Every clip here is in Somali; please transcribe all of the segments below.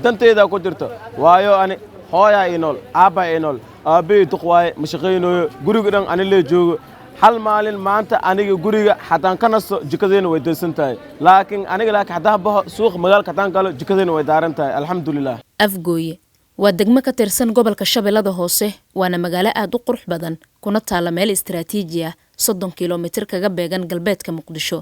danteeda ku jirto waayo ani hooya inol aaba inol aabe duqwaay mashaqeyno guriga dhan ani la joogo hal maalin maanta aniga guriga xataan ka nasto jikadeena way daysan tahay laakiin aniga hadaa baho suuq magaalka taan kale jikadeena way daaran tahay alxamdulillah Afgooye waa degmo ka tirsan gobolka Shabeellada Hoose waana magaalo aad u qurux badan kuna taala meel istiraatiiji ah 30 kiiloomitir kaga beegan galbeedka Muqdisho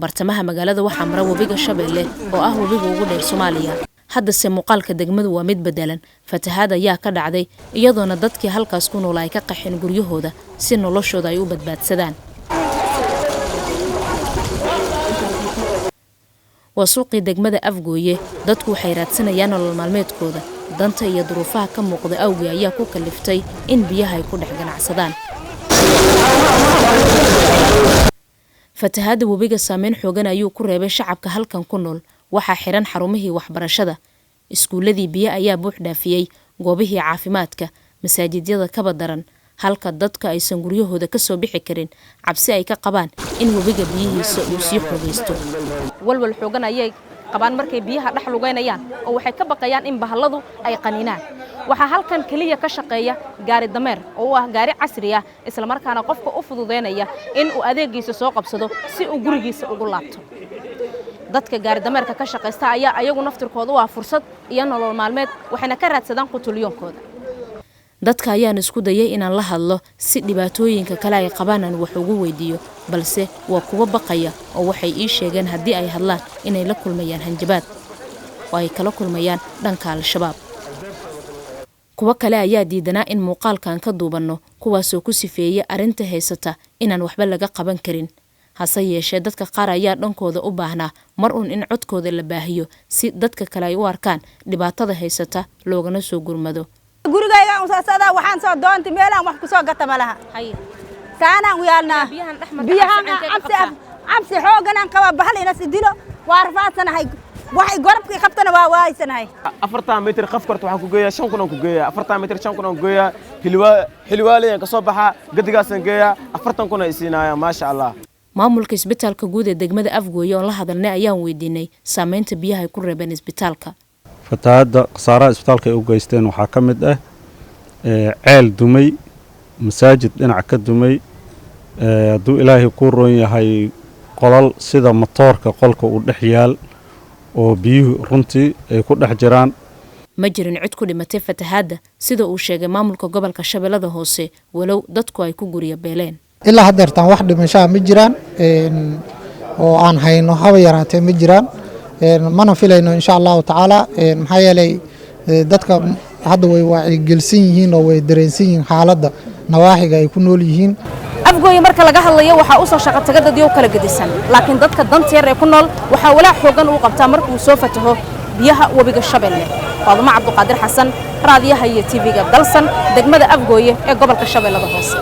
bartamaha magaalada waxaa mara wabiga Shabeelle oo ah wabiga ugu dheer Soomaaliya hadda se muuqaalka degmadu waa mid bedelan fatahaad ayaa ka dhacday iyadoona dadkii halkaas ku nool ay ka qaxeen guryahooda si noloshooda ay u badbaadsadaan wasuuqii degmada Afgooye dadku waxay raadsanayaan nolol maalmeedkooda danta iyo duruufaha ka muuqda awgi ayaa ku kaliftay in biyaha ay ku dhex ganacsadaan fatahaada wabiga saameyn xoogan ayuu ku reebay shacabka halkan ku nool waxaa xiran xarumihii waxbarashada iskuuladii biyo ayaa buux dhaafiyay goobihii caafimaadka masaajidyada kaba daran halka dadka aysan guryahooda ka soo bixi karin cabsi ay ka qabaan in wabiga biyihiisa uu sii xogeysto walwal xoogan ayay qabaan markay biyaha dhex lugeynayaan oo waxay ka baqayaan in bahalladu ay qaninaan waxaa halkan kaliya ka shaqeeya gaari dameer oo ah gaari casri ah isla markaana qofka u fududeynaya in uu adeegiisa soo qabsado si uu gurigiisa ugu laabto dadka gaari dameerka ka shaqeysta ayaa ayagu naftirkooda waa fursad iyo nolol maalmeed waxayna ka raadsadaan qutulyoonkooda dadka ayaan isku dayay inaan la hadlo si dhibaatooyinka kale ay qabaan aan wax ugu weydiiyo balse waa kuwa baqaya oo waxay ii sheegeen haddii ay hadlaan inay la kulmayaan hanjabaad oo ay kala kulmayaan dhanka al-shabaab kuwa kale ayaa diidanaa in muuqaalkan ka duubanno kuwaasoo ku sifeeyay arrinta haysata inaan waxba laga qaban karin hase yeeshee dadka qaar ayaa dhankooda u baahnaa mar uun in codkooda la baahiyo si dadka kale ay u arkaan dhibaatada haysata loogana soo gurmado gurigayga usaasada waxaan soo doontay meelaan wax ku soo gata malaha saanaan u yaalnaa biyahan cabsi xooganaan qaba bahal ina sidilo waa rafaadsanahay waxay gorobkii qabtana waa waayisanahay 40 mitir qaf korta waxaan ku geeyaa 5 kun aan ku geeyaa 40 mitir 5 kun aan ku geeyaa xilwaaleyan ka soo baxa gadigaasan geeyaa 40 kun ay siinaya ma sha Allah maamulka isbitaalka guud ee degmada Afgooye oo la hadalnay ayaan weydiinay saameynta biyaha ay ku reebeen isbitaalka fatahaada qasaaraha isbitaalka ay u geysteen waxaa ka mid ah ceel dumay masaajid dhinac ka dumay hadduu ilaahay ku roon yahay qolal sida matoorka qolka uu dhex yaal oo biyuhu runtii ay ku dhex jiraan ma jirin cid ku dhimatay fatahaada sida uu sheegay maamulka gobolka Shabeellada Hoose walow dadku ay ku guriya beeleen ilaa haddeertan wax dhimasho ma jiraan oo aan hayno haba yaraatee ma jiraan mana filayno insha Allah taala maxaa yeelay dadka hadda way wacyigelsan yihiin oo way dareensan yihiin xaaladda nawaaxiga ay ku nool yihiin Afgooye marka laga hadlayo waxa uu soo shaqo tagad dadyo kala gedisan laakiin dadka danta yar ee ku nool waxa walaa xoogan uu qabtaa markuu soo fataho biyaha wabiga Shabeelle Faaduma Cabduqaadir Xasan raadiyaha iyo TV-ga dalsan degmada Afgooye ee gobolka Shabeellada Hoose